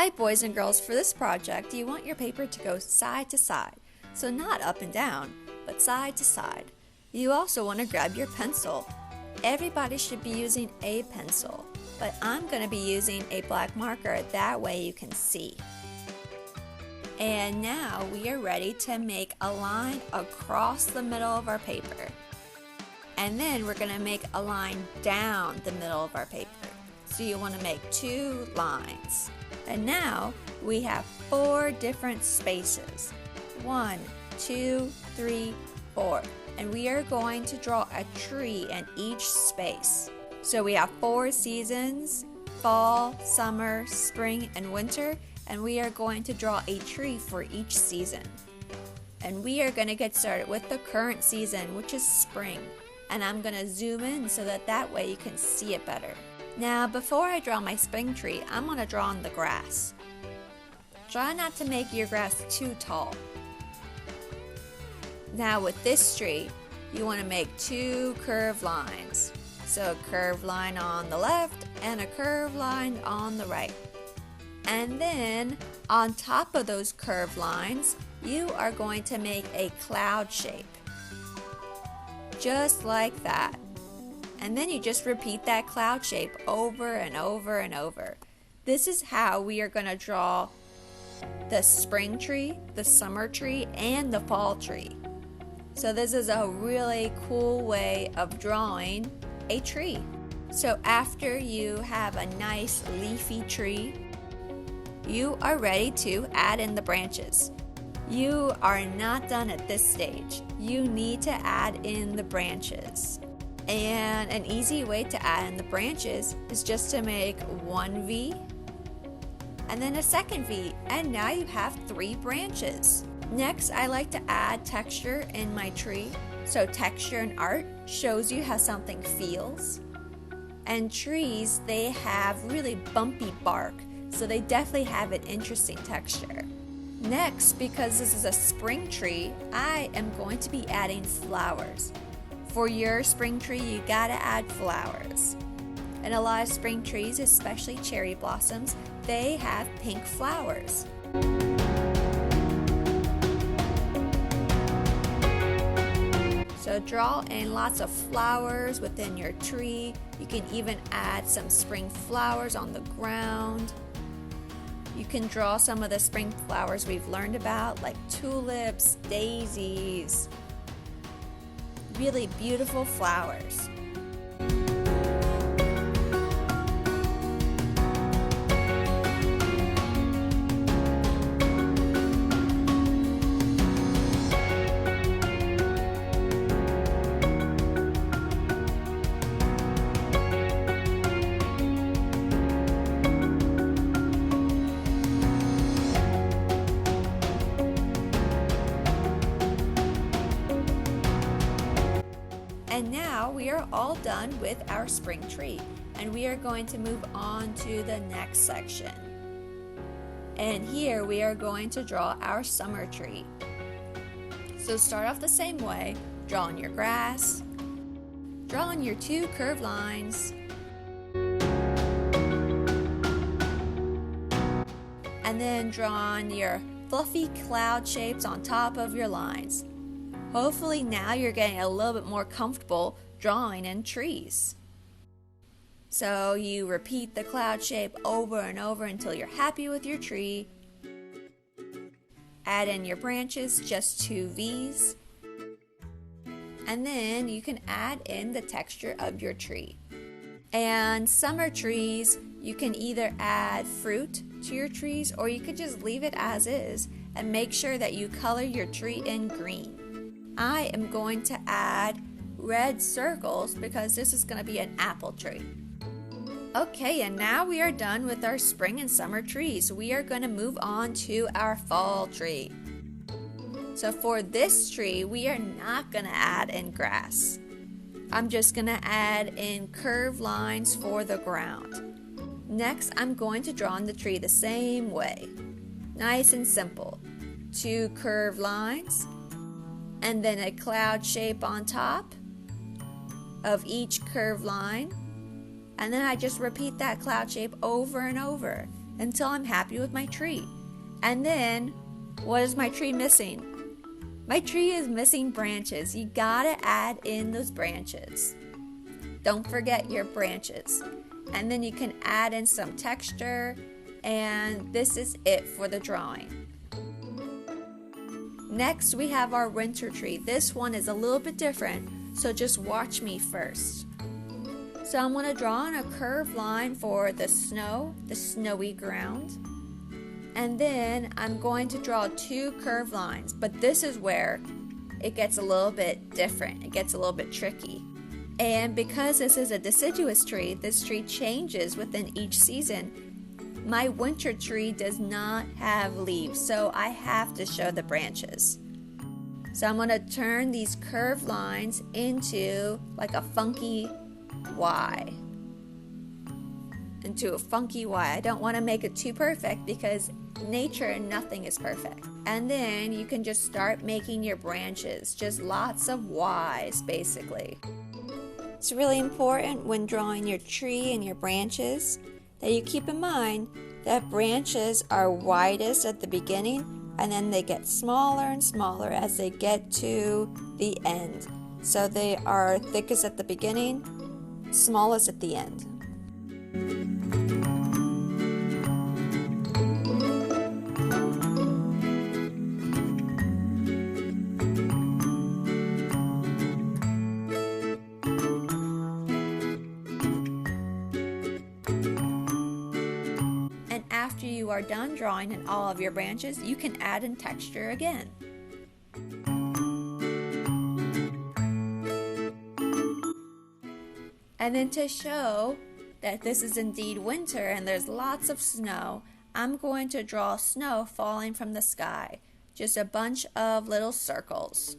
Alright, boys and girls, for this project, you want your paper to go side to side. So not up and down, but side to side. You also want to grab your pencil. Everybody should be using a pencil, but I'm going to be using a black marker, that way you can see. And now we are ready to make a line across the middle of our paper. And then we're going to make a line down the middle of our paper. So you want to make 2 lines. And now we have 4 different spaces. 1, 2, 3, 4. And we are going to draw a tree in each space. So we have 4 seasons: fall, summer, spring, and winter. And we are going to draw a tree for each season. And we are going to get started with the current season, which is spring. And I'm going to zoom in so that way you can see it better. Now, before I draw my spring tree, I'm going to draw on the grass. Try not to make your grass too tall. Now with this tree, you want to make 2 curved lines. So a curved line on the left and a curved line on the right. And then on top of those curved lines, you are going to make a cloud shape. Just like that. And then you just repeat that cloud shape over and over and over. This is how we are going to draw the spring tree, the summer tree, and the fall tree. So this is a really cool way of drawing a tree. So after you have a nice leafy tree, you are ready to add in the branches. You are not done at this stage. You need to add in the branches. And an easy way to add in the branches is just to make 1 V and then a second V, and now you have 3 branches. Next, I like to add texture in my tree. So texture in art shows you how something feels. And trees, they have really bumpy bark, so they definitely have an interesting texture. Next, because this is a spring tree, I am going to be adding flowers. For your spring tree, you gotta add flowers. And a lot of spring trees, especially cherry blossoms, they have pink flowers. So draw in lots of flowers within your tree. You can even add some spring flowers on the ground. You can draw some of the spring flowers we've learned about, like tulips, daisies. Really beautiful flowers. And now we are all done with our spring tree, and we are going to move on to the next section. And here we are going to draw our summer tree. So start off the same way, draw on your grass, draw on your 2 curved lines, and then draw on your fluffy cloud shapes on top of your lines. Hopefully now you're getting a little bit more comfortable drawing in trees. So you repeat the cloud shape over and over until you're happy with your tree. Add in your branches, just 2 V's. And then you can add in the texture of your tree. And summer trees, you can either add fruit to your trees, or you could just leave it as is and make sure that you color your tree in green. I am going to add red circles because this is going to be an apple tree. Okay, and now we are done with our spring and summer trees. We are going to move on to our fall tree. So for this tree, we are not going to add in grass. I'm just going to add in curved lines for the ground. Next, I'm going to draw on the tree the same way. Nice and simple. 2 curved lines, and then a cloud shape on top of each curved line. And then I just repeat that cloud shape over and over. until I'm happy with my tree. And then, what is my tree missing? My tree is missing branches. You gotta add in those branches. Don't forget your branches. And then you can add in some texture, and this is it for the drawing. Next, we have our winter tree. This one is a little bit different, so just watch me first. So I'm going to draw on a curved line for the snow, the snowy ground. And then I'm going to draw 2 curved lines, but this is where it gets a little bit different. It gets a little bit tricky. And because this is a deciduous tree, this tree changes within each season. My winter tree does not have leaves, so I have to show the branches. So I'm going to turn these curved lines into like a funky Y. Into a funky Y. I don't want to make it too perfect because nature and nothing is perfect. And then you can just start making your branches, just lots of Ys basically. It's really important when drawing your tree and your branches that you keep in mind that branches are widest at the beginning and then they get smaller and smaller as they get to the end. So they are thickest at the beginning, smallest at the end. After you are done drawing in all of your branches, you can add in texture again. And then to show that this is indeed winter and there's lots of snow, I'm going to draw snow falling from the sky. Just a bunch of little circles.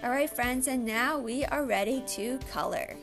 Alright friends, and now we are ready to color.